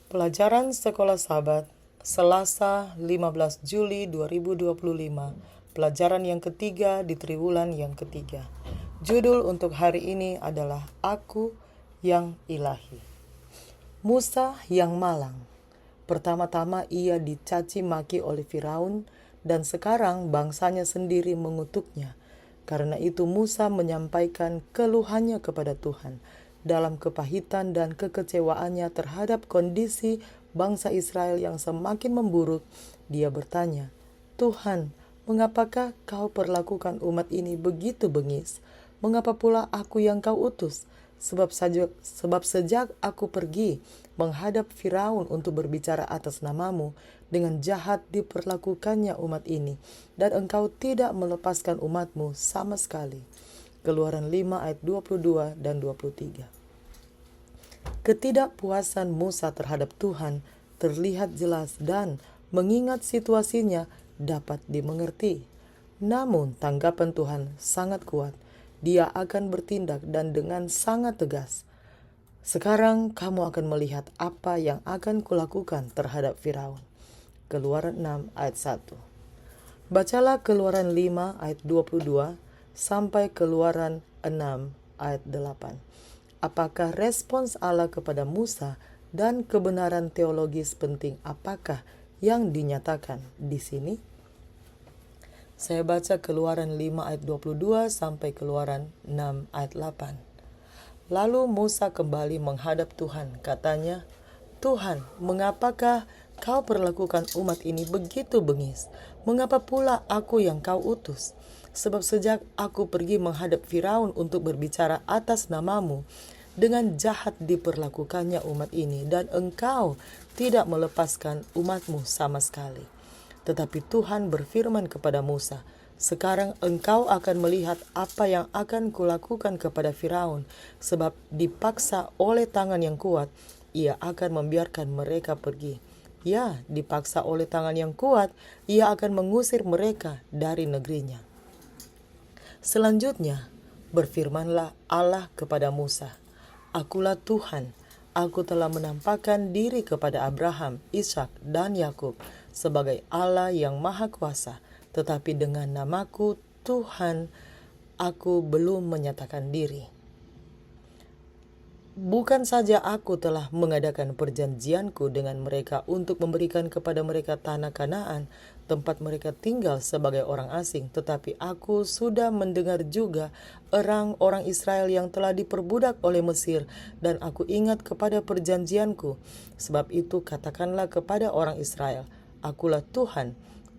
Pelajaran Sekolah Sabat, Selasa 15 Juli 2025. Pelajaran yang ketiga di triwulan yang ketiga. Judul untuk hari ini adalah Aku yang Ilahi. Musa yang malang. Pertama-tama ia dicaci maki oleh Firaun dan sekarang bangsanya sendiri mengutuknya. Karena itu Musa menyampaikan keluhannya kepada Tuhan dalam kepahitan dan kekecewaannya terhadap kondisi bangsa Israel yang semakin memburuk. Dia bertanya, "Tuhan, mengapakah kau perlakukan umat ini begitu bengis? Mengapa pula aku yang kau utus? Sebab sejak aku pergi menghadap Firaun untuk berbicara atas namamu, dengan jahat diperlakukannya umat ini, dan engkau tidak melepaskan umatmu sama sekali." Keluaran 5 ayat 22 dan 23. Ketidakpuasan Musa terhadap Tuhan terlihat jelas dan mengingat situasinya dapat dimengerti. Namun tanggapan Tuhan sangat kuat. Dia akan bertindak dan dengan sangat tegas. "Sekarang kamu akan melihat apa yang akan kulakukan terhadap Firaun." Keluaran 6 ayat 1. Bacalah Keluaran 5 ayat 22 sampai Keluaran 6 ayat 8. Apakah respons Allah kepada Musa dan kebenaran teologis penting apakah yang dinyatakan di sini? Saya baca Keluaran 5 ayat 22 sampai Keluaran 6 ayat 8. Lalu Musa kembali menghadap Tuhan. Katanya, "Tuhan, mengapakah kau perlakukan umat ini begitu bengis? Mengapa pula aku yang kau utus? Sebab sejak aku pergi menghadap Firaun untuk berbicara atas namamu, dengan jahat diperlakukannya umat ini, dan engkau tidak melepaskan umatmu sama sekali." Tetapi Tuhan berfirman kepada Musa, "Sekarang engkau akan melihat apa yang akan kulakukan kepada Firaun, sebab dipaksa oleh tangan yang kuat, ia akan membiarkan mereka pergi. Ya, dipaksa oleh tangan yang kuat, ia akan mengusir mereka dari negerinya." Selanjutnya, berfirmanlah Allah kepada Musa, "Akulah Tuhan, aku telah menampakkan diri kepada Abraham, Ishak, dan Yakub sebagai Allah yang Maha Kuasa, tetapi dengan namaku Tuhan, aku belum menyatakan diri. Bukan saja aku telah mengadakan perjanjianku dengan mereka untuk memberikan kepada mereka tanah Kanaan, tempat mereka tinggal sebagai orang asing, tetapi aku sudah mendengar juga orang-orang Israel yang telah diperbudak oleh Mesir, dan aku ingat kepada perjanjianku. Sebab itu katakanlah kepada orang Israel, Akulah Tuhan,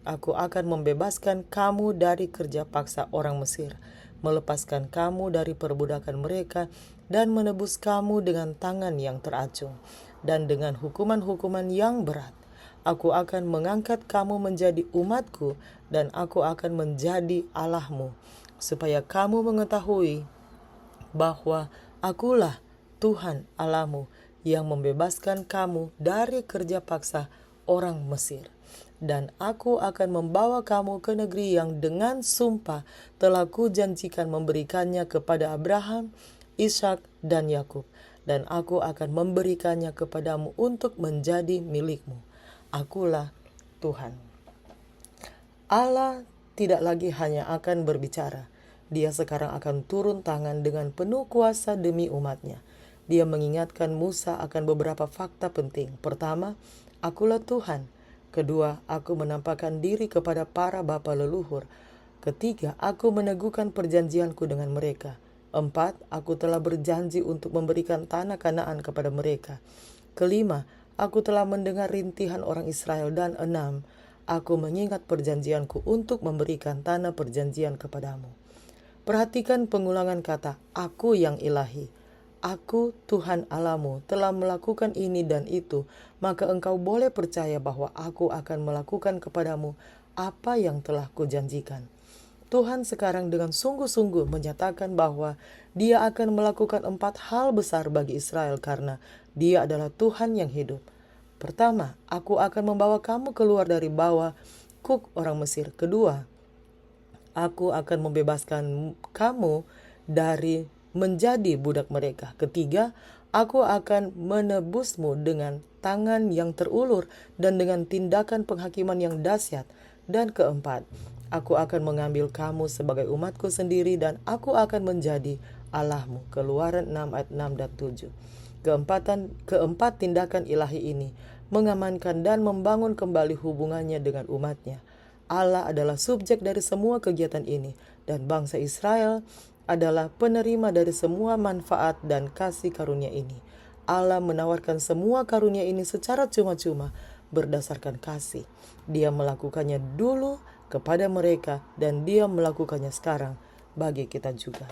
aku akan membebaskan kamu dari kerja paksa orang Mesir, melepaskan kamu dari perbudakan mereka, dan menebus kamu dengan tangan yang teracung, dan dengan hukuman-hukuman yang berat. Aku akan mengangkat kamu menjadi umatku, dan aku akan menjadi Allahmu, supaya kamu mengetahui bahwa akulah Tuhan Allahmu yang membebaskan kamu dari kerja paksa orang Mesir. Dan aku akan membawa kamu ke negeri yang dengan sumpah telah kujanjikan memberikannya kepada Abraham, Ishak, dan Yakub, dan aku akan memberikannya kepadamu untuk menjadi milikmu. Akulah Tuhan." Allah tidak lagi hanya akan berbicara. Dia sekarang akan turun tangan dengan penuh kuasa demi umatnya. Dia mengingatkan Musa akan beberapa fakta penting. Pertama, akulah Tuhan. Kedua, aku menampakkan diri kepada para bapa leluhur. Ketiga, aku meneguhkan perjanjianku dengan mereka. 4, aku telah berjanji untuk memberikan tanah Kanaan kepada mereka. Kelima, aku telah mendengar rintihan orang Israel. Dan 6, aku mengingat perjanjianku untuk memberikan tanah perjanjian kepadamu. Perhatikan pengulangan kata, aku yang ilahi. Aku, Tuhan Allahmu, telah melakukan ini dan itu, maka engkau boleh percaya bahwa aku akan melakukan kepadamu apa yang telah kujanjikan. Tuhan sekarang dengan sungguh-sungguh menyatakan bahwa Dia akan melakukan 4 hal besar bagi Israel karena Dia adalah Tuhan yang hidup. Pertama, aku akan membawa kamu keluar dari bawah kuk orang Mesir. Kedua, aku akan membebaskan kamu dari menjadi budak mereka. Ketiga, aku akan menebusmu dengan tangan yang terulur dan dengan tindakan penghakiman yang dahsyat. Dan keempat, aku akan mengambil kamu sebagai umatku sendiri dan aku akan menjadi Allahmu. Keluaran 6 ayat 6 dan 7. Keempat tindakan ilahi ini mengamankan dan membangun kembali hubungannya dengan umatnya. Allah adalah subjek dari semua kegiatan ini dan bangsa Israel adalah penerima dari semua manfaat dan kasih karunia ini. Allah menawarkan semua karunia ini secara cuma-cuma berdasarkan kasih. Dia melakukannya dulu kepada mereka dan dia melakukannya sekarang bagi kita juga.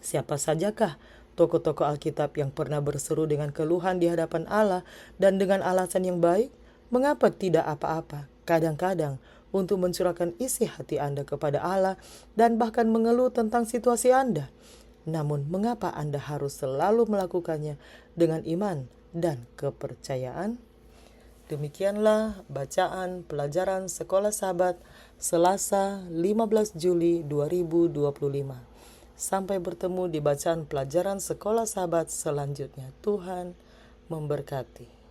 Siapa sajakah tokoh-tokoh Alkitab yang pernah berseru dengan keluhan di hadapan Allah dan dengan alasan yang baik? Mengapa tidak apa-apa? Kadang-kadang untuk mencurahkan isi hati Anda kepada Allah dan bahkan mengeluh tentang situasi Anda. Namun mengapa Anda harus selalu melakukannya dengan iman dan kepercayaan? Demikianlah bacaan pelajaran Sekolah Sahabat Selasa 15 Juli 2025. Sampai bertemu di bacaan pelajaran Sekolah Sahabat selanjutnya. Tuhan memberkati.